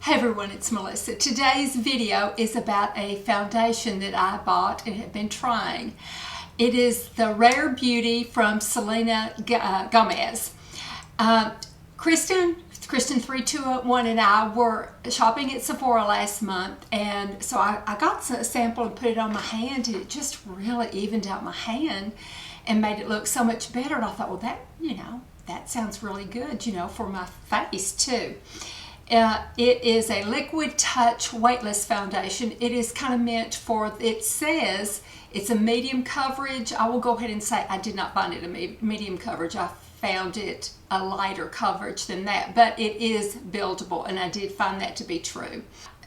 Hey everyone, it's Melissa. Today's video is about a foundation that I bought and have been trying. It is the Rare Beauty from Selena Gomez. Kristen 3201 and I were shopping at Sephora last month, and so I got a sample and put it on my hand, and it just really evened out my hand and made it look so much better. And I thought, well, that sounds really good, for my face too. It is a liquid touch weightless foundation. It is kind of meant for, it says it's a medium coverage. I will go ahead and say I did not find it a medium coverage. I found it a lighter coverage than that, but it is buildable, and I did find that to be true.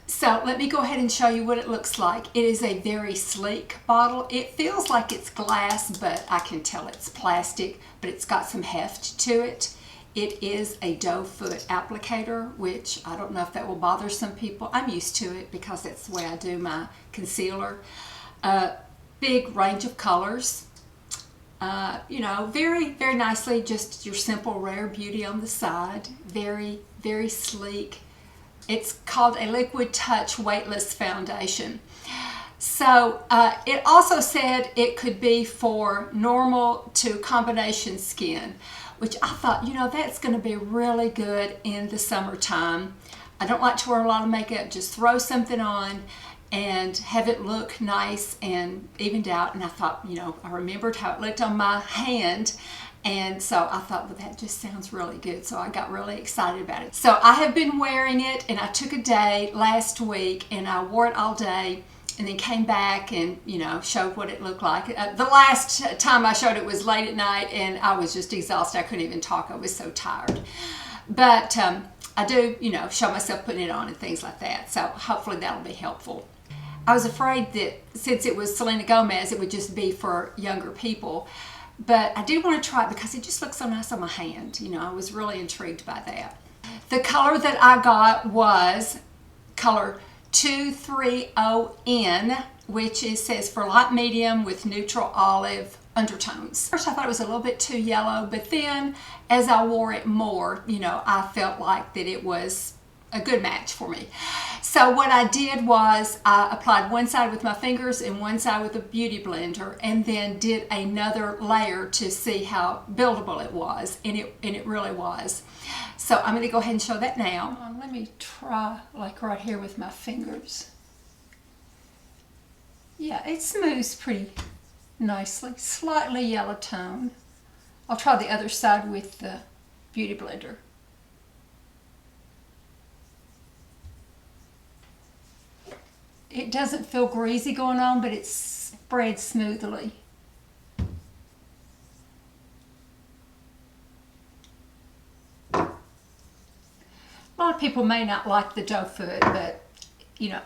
So let me go ahead and show you what it looks like. It is a very sleek bottle. It feels like it's glass, but I can tell it's plastic, but it's got some heft to it. It is a doe foot applicator, which I don't know if that will bother some people. I'm used to it because that's the way I do my concealer. Big range of colors. Very, very nicely, just your simple Rare Beauty on the side. Very, very sleek. It's called a liquid touch weightless foundation. So it also said it could be for normal to combination skin, which I thought, that's going to be really good in the summertime. I don't like to wear a lot of makeup. Just throw something on and have it look nice and evened out. And I thought, I remembered how it looked on my hand. And so I thought, well, that just sounds really good. So I got really excited about it. So I have been wearing it, and I took a day last week and I wore it all day, and then came back and, showed what it looked like. The last time I showed it was late at night, and I was just exhausted. I couldn't even talk. I was so tired. But I do, show myself putting it on and things like that. So hopefully that'll be helpful. I was afraid that since it was Selena Gomez, it would just be for younger people. But I did want to try it because it just looks so nice on my hand. I was really intrigued by that. The color that I got was color 230N, which says for light medium with neutral olive undertones. First I thought it was a little bit too yellow, but then as I wore it more, I felt like that it was a good match for me. So what I did was I applied one side with my fingers and one side with a beauty blender, and then did another layer to see how buildable it was, and it really was. So I'm going to go ahead and show that now. Let me try like right here with my fingers. Yeah, it smooths pretty nicely. Slightly yellow tone. I'll try the other side with the beauty blender. It doesn't feel greasy going on, but it spreads smoothly. A lot of people may not like the doe foot, but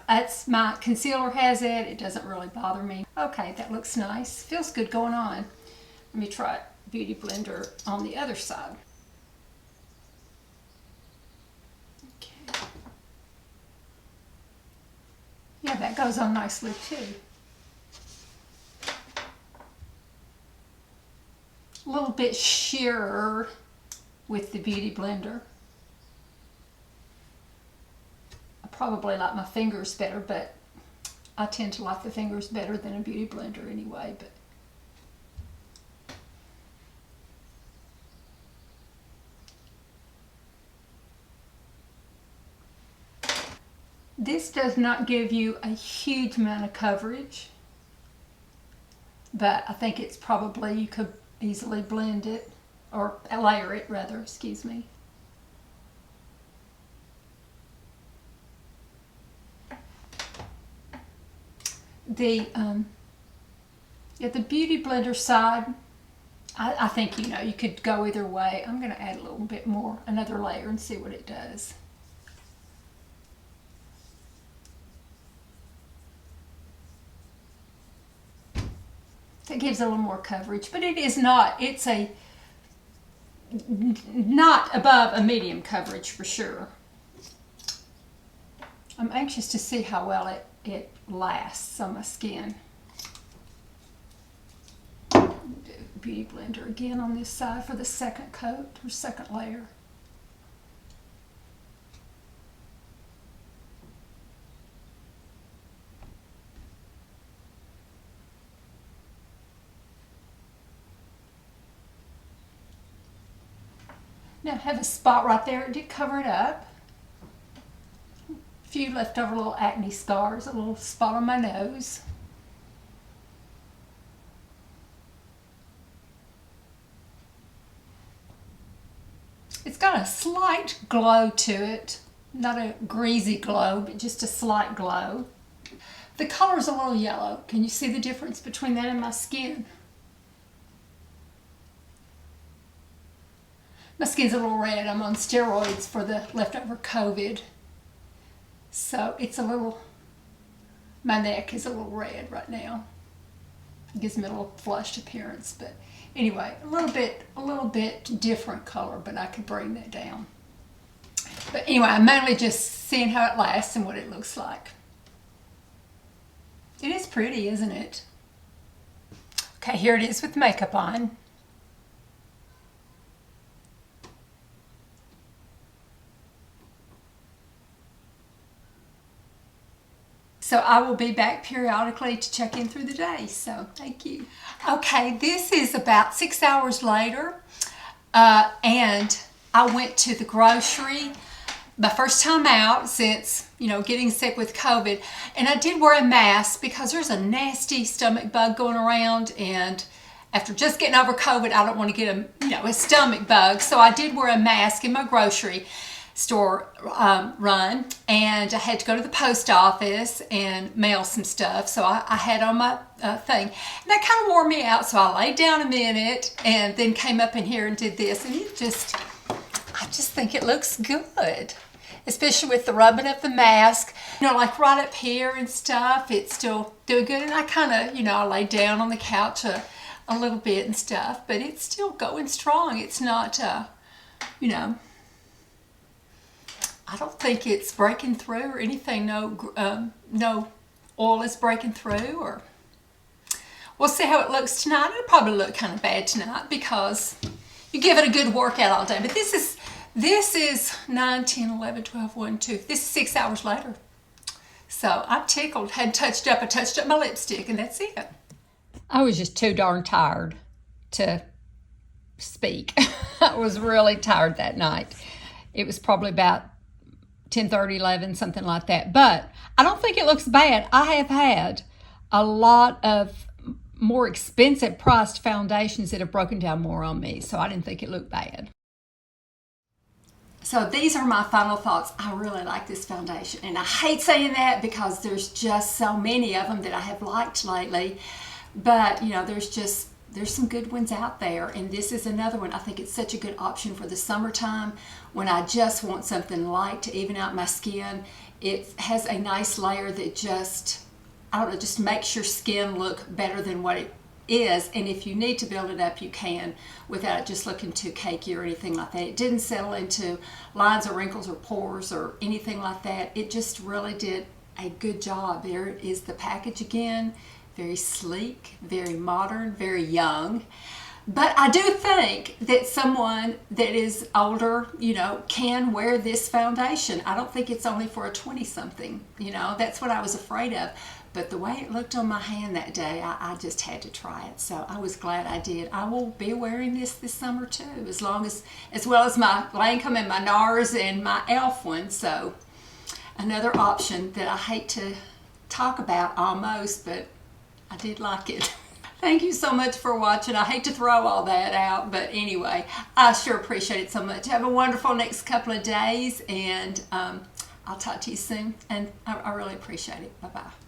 that's my concealer has it. It doesn't really bother me. Okay, that looks nice. Feels good going on. Let me try beauty blender on the other side. Okay. Yeah, that goes on nicely too. A little bit sheerer with the beauty blender. Probably like my fingers better, but I tend to like the fingers better than a beauty blender anyway. But this does not give you a huge amount of coverage, but I think it's probably, you could easily blend it, or layer it rather, excuse me. The beauty blender side, I think you could go either way. I'm going to add a little bit more, another layer, and see what it does. That gives a little more coverage, but it is not. It's not above a medium coverage for sure. I'm anxious to see how well it lasts on my skin. Beauty blender again on this side for the second coat or second layer. Now I have a spot right there. It did cover it up. A few leftover little acne scars, a little spot on my nose. It's got a slight glow to it. Not a greasy glow, but just a slight glow. The color's a little yellow. Can you see the difference between that and my skin? My skin's a little red. I'm on steroids for the leftover COVID. So it's a little, my neck is a little red right now. It gives me a little flushed appearance, but anyway, a little bit different color, but I could bring that down. But anyway, I'm mainly just seeing how it lasts and what it looks like. It is pretty, isn't it? Okay, here it is with makeup on. So I will be back periodically to check in through the day. So thank you. Okay, this is about 6 hours later. And I went to the grocery. My first time out since, getting sick with COVID. And I did wear a mask because there's a nasty stomach bug going around. And after just getting over COVID, I don't want to get a stomach bug. So I did wear a mask in my grocery store run, and I had to go to the post office and mail some stuff, so I had on my thing, and that kind of wore me out, so I laid down a minute and then came up in here and did this, and I just think it looks good, especially with the rubbing of the mask, like right up here and stuff. It's still doing good, and I kind of, I laid down on the couch a little bit and stuff, but it's still going strong. It's not, I don't think it's breaking through or anything. No oil is breaking through. Or we'll see how it looks tonight. It'll probably look kind of bad tonight because you give it a good workout all day. But this is 9, 10, 11, 12, 1, 2. This is 6 hours later. So I'm tickled. Hadn't touched up. I touched up my lipstick, and that's it. I was just too darn tired to speak. I was really tired that night. It was probably about 10:30, 11, something like that. But I don't think it looks bad. I have had a lot of more expensive priced foundations that have broken down more on me, so I didn't think it looked bad. So these are my final thoughts. I really like this foundation, and I hate saying that because there's just so many of them that I have liked lately. But there's some good ones out there, and this is another one. I think it's such a good option for the summertime when I just want something light to even out my skin. It has a nice layer that just makes your skin look better than what it is, and if you need to build it up, you can without it just looking too cakey or anything like that. It didn't settle into lines or wrinkles or pores or anything like that. It just really did a good job. There is the package again. Very sleek, very modern, very young. But I do think that someone that is older, can wear this foundation. I don't think it's only for a 20-something. That's what I was afraid of. But the way it looked on my hand that day, I just had to try it. So I was glad I did. I will be wearing this summer too, as well as my Lancome and my NARS and my e.l.f. one. So another option that I hate to talk about almost, but I did like it. Thank you so much for watching. I hate to throw all that out, but anyway, I sure appreciate it so much. Have a wonderful next couple of days, and I'll talk to you soon, and I really appreciate it. Bye-bye.